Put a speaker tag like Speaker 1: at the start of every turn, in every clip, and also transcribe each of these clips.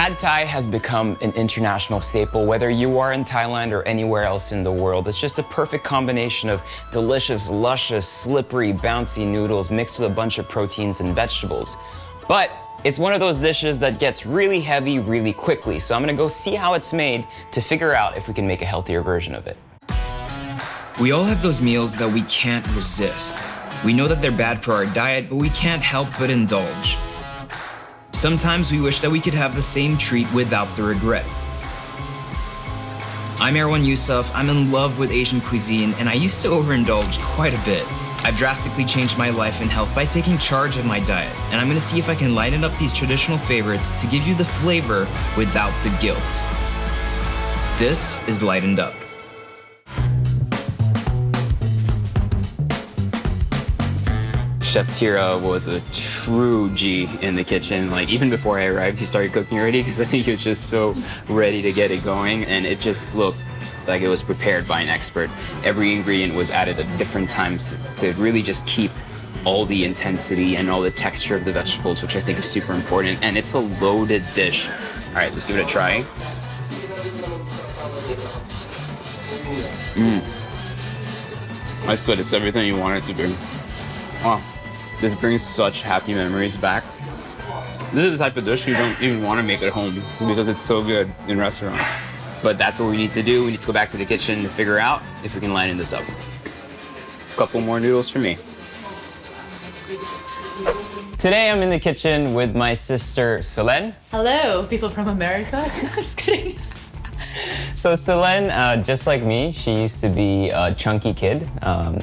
Speaker 1: Pad Thai has become an international staple, whether you are in Thailand or anywhere else in the world. It's just a perfect combination of delicious, luscious, slippery, bouncy noodles mixed with a bunch of proteins and vegetables. But it's one of those dishes that gets really heavy really quickly, so I'm gonna go see how it's made to figure out if we can make a healthier version of it. We all have those meals that we can't resist. We know that they're bad for our diet, but we can't help but indulge. Sometimes we wish that we could have the same treat without the regret. I'm Erwan Heussaff, I'm in love with Asian cuisine, and I used to overindulge quite a bit. I've drastically changed my life and health by taking charge of my diet, and I'm gonna see if I can lighten up these traditional favorites to give you the flavor without the guilt. This is Lightened Up. Chef Tira was a true G in the kitchen. Like, even before I arrived, he started cooking already because I think he was just so ready to get it going, and it just looked like it was prepared by an expert. Every ingredient was added at different times to really just keep all the intensity and all the texture of the vegetables, which I think is super important, and it's a loaded dish. All right, let's give it a try. That's good. It's everything you want it to be. Wow. This brings such happy memories back. This is the type of dish you don't even want to make at home because it's so good in restaurants. But that's what we need to do. We need to go back to the kitchen to figure out if we can lighten this up. A couple more noodles for me. Today I'm in the kitchen with my sister, Solenn.
Speaker 2: Hello, people from America. Just kidding.
Speaker 1: So Solenn, just like me, she used to be a chunky kid,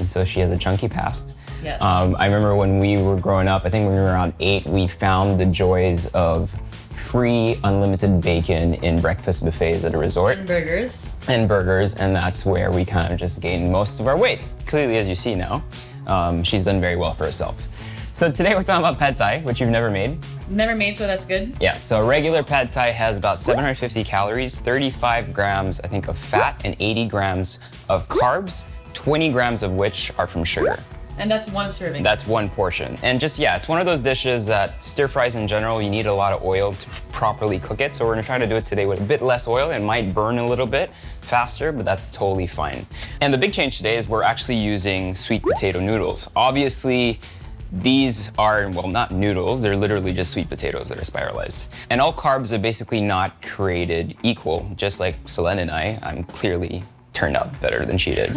Speaker 1: so she has a chunky past.
Speaker 2: Yes.
Speaker 1: I remember when we were growing up, I think when we were around 8, we found the joys of free unlimited bacon in breakfast buffets at a resort.
Speaker 2: And burgers.
Speaker 1: And burgers, and that's where we kind of just gained most of our weight. Clearly, as you see now, she's done very well for herself. So today we're talking about Pad Thai, which you've never made.
Speaker 2: Never made, so that's good.
Speaker 1: Yeah, so a regular Pad Thai has about 750 calories, 35 grams, I think, of fat, and 80 grams of carbs, 20 grams of which are from sugar.
Speaker 2: And that's one serving.
Speaker 1: That's one portion. And just, yeah, it's one of those dishes that stir fries in general, you need a lot of oil to properly cook it. So we're gonna try to do it today with a bit less oil. It might burn a little bit faster, but that's totally fine. And the big change today is we're actually using sweet potato noodles. Obviously, these are, well, not noodles, they're literally just sweet potatoes that are spiralized. And all carbs are basically not created equal. Just like Solenn and I'm clearly turned out better than she did.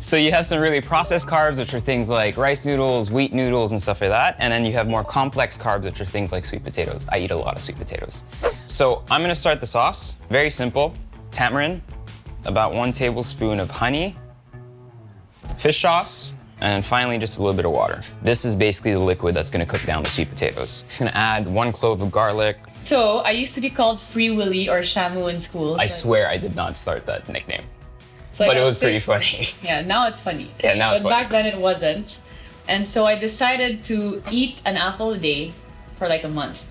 Speaker 1: So you have some really processed carbs, which are things like rice noodles, wheat noodles, and stuff like that. And then you have more complex carbs, which are things like sweet potatoes. I eat a lot of sweet potatoes. So I'm gonna start the sauce. Very simple. Tamarind, about 1 tablespoon of honey, fish sauce, and then finally just a little bit of water. This is basically the liquid that's gonna cook down the sweet potatoes. I'm gonna add 1 clove of garlic.
Speaker 2: So I used to be called Free Willy or Shamu in school.
Speaker 1: I swear I did not start that nickname.
Speaker 2: So
Speaker 1: But it was pretty funny.
Speaker 2: Yeah, now it's funny.
Speaker 1: Yeah, now it's funny.
Speaker 2: But back then it wasn't. And so I decided to eat an apple a day for like a month,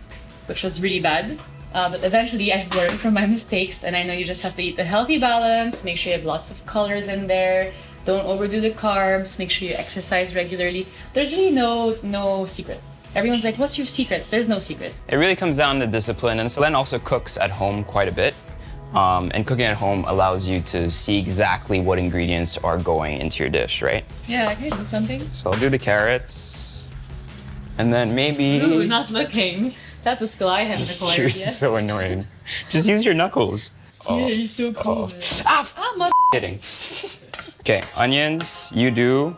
Speaker 2: which was really bad. But eventually I've learned from my mistakes, and I know you just have to eat a healthy balance, make sure you have lots of colors in there, don't overdo the carbs, make sure you exercise regularly. There's really no secret. Everyone's like, what's your secret? There's no secret. It
Speaker 1: really comes down to discipline, and Solenn also cooks at home quite a bit. And cooking at home allows you to see exactly what ingredients are going into your dish, right?
Speaker 2: Yeah, I can do something.
Speaker 1: So I'll do the carrots, and then maybe...
Speaker 2: Ooh, not looking. That's a skill I haven't acquired
Speaker 1: You're
Speaker 2: yet.
Speaker 1: so annoying. Just use your knuckles.
Speaker 2: Oh. Yeah, you're so cool.
Speaker 1: I'm kidding. Okay, onions, you do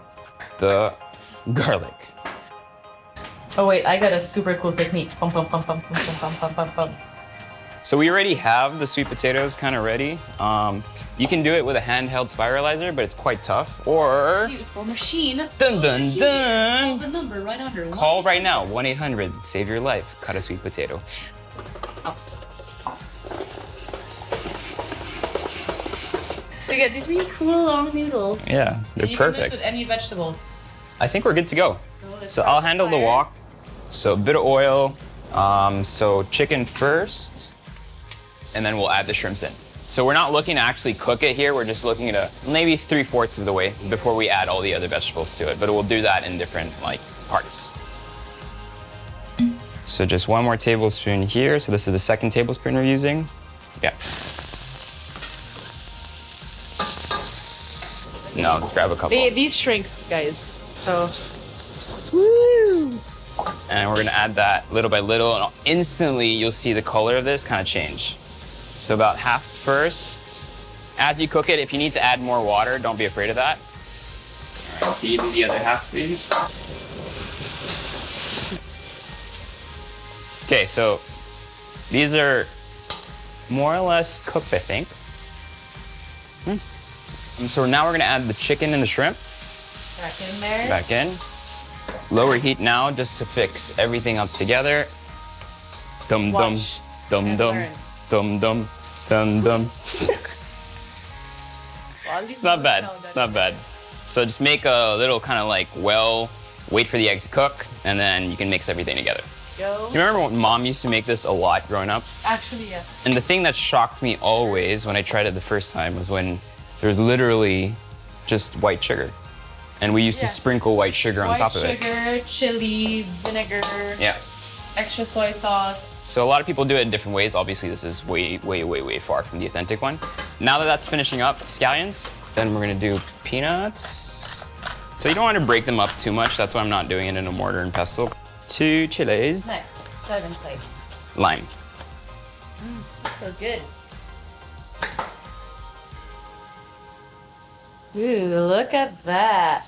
Speaker 1: the garlic.
Speaker 2: Oh wait, I got a super cool technique. Pum, pum, pum, pum, pum, pum, pum, pum, pum.
Speaker 1: So we already have the sweet potatoes kind of ready. You can do it with a handheld spiralizer, but it's quite tough. Or...
Speaker 2: Beautiful machine.
Speaker 1: Dun, dun, dun.
Speaker 2: Call the number right under.
Speaker 1: Call right now, 1-800, save your life, cut a sweet potato.
Speaker 2: Oops. So you get these really cool long noodles.
Speaker 1: Yeah, they're
Speaker 2: you
Speaker 1: perfect.
Speaker 2: You can mix with any vegetable.
Speaker 1: I think we're good to go. So I'll handle the wok. So a bit of oil. So chicken first, and then we'll add the shrimps in. So we're not looking to actually cook it here. We're just looking at maybe 3/4 of the way before we add all the other vegetables to it. But we'll do that in different parts. So just one more tablespoon here. So this is the second tablespoon we're using. Yeah. No, let's grab a couple.
Speaker 2: These shrinks, guys. So.
Speaker 3: Woo!
Speaker 1: And we're gonna add that little by little, and instantly you'll see the color of this kind of change. So about half first. As you cook it, if you need to add more water, don't be afraid of that. All right, give me the other half, please. Okay, so these are more or less cooked, I think. And so now we're gonna add the chicken and the shrimp.
Speaker 2: Back in there.
Speaker 1: Back in. Lower heat now just to fix everything up together. Dum dum,
Speaker 2: Watch
Speaker 1: dum
Speaker 2: and
Speaker 1: dum,
Speaker 2: learn.
Speaker 1: dum dum, dum dum. It's not bad, it's not bad. So just make a little kind of like wait for the eggs to cook, and then you can mix everything together.
Speaker 2: Go.
Speaker 1: You remember when Mom used to make this a lot growing up?
Speaker 2: Actually, yes.
Speaker 1: And the thing that shocked me always when I tried it the first time was when there's literally just white sugar. And we used to sprinkle white sugar on top of it.
Speaker 2: White sugar, chili, vinegar,
Speaker 1: Yeah.
Speaker 2: extra soy sauce.
Speaker 1: So a lot of people do it in different ways. Obviously, this is way, way, way, way far from the authentic one. Now that that's finishing up, scallions, then we're gonna do peanuts. So you don't want to break them up too much. That's why I'm not doing it in a mortar and pestle. 2 chilies.
Speaker 2: Next, 7 plates.
Speaker 1: Lime.
Speaker 2: Smells so good. Ooh, look at that.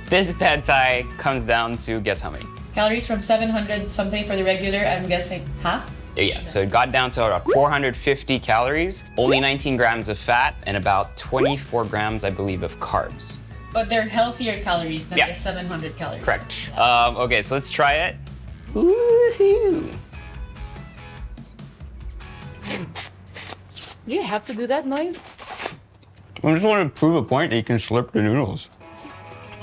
Speaker 1: This pad thai comes down to, guess how many?
Speaker 2: Calories from 700 something for the regular, I'm guessing half?
Speaker 1: Yeah, so it got down to about 450 calories, only 19 grams of fat, and about 24 grams, I believe, of carbs.
Speaker 2: But they're healthier calories than
Speaker 1: Yeah.
Speaker 2: the 700 calories.
Speaker 1: Correct. Okay, so let's try it. Woohoo!
Speaker 2: You have to do that noise?
Speaker 1: I just want to prove a point that you can slurp the noodles.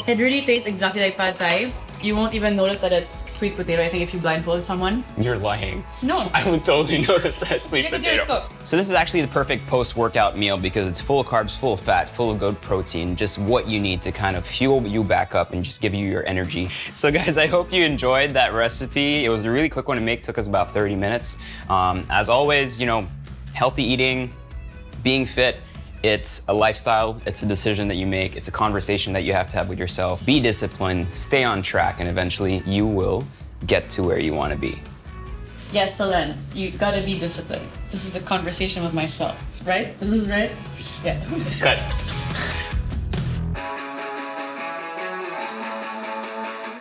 Speaker 2: It really tastes exactly like pad thai. You won't even notice that it's sweet potato, I think, if you blindfold someone.
Speaker 1: You're lying.
Speaker 2: No.
Speaker 1: I would totally notice that sweet
Speaker 2: Yeah, 'cause you're
Speaker 1: potato.
Speaker 2: a cook.
Speaker 1: So this is actually the perfect post-workout meal because it's full of carbs, full of fat, full of good protein, just what you need to kind of fuel you back up and just give you your energy. So guys, I hope you enjoyed that recipe. It was a really quick one to make, took us about 30 minutes. As always, you know, healthy eating, being fit, it's a lifestyle, it's a decision that you make, it's a conversation that you have to have with yourself. Be disciplined, stay on track, and eventually you will get to where you want to be.
Speaker 2: Yes, Solenn, you gotta be disciplined. This is a conversation with myself, right? This is right? Yeah.
Speaker 1: Cut.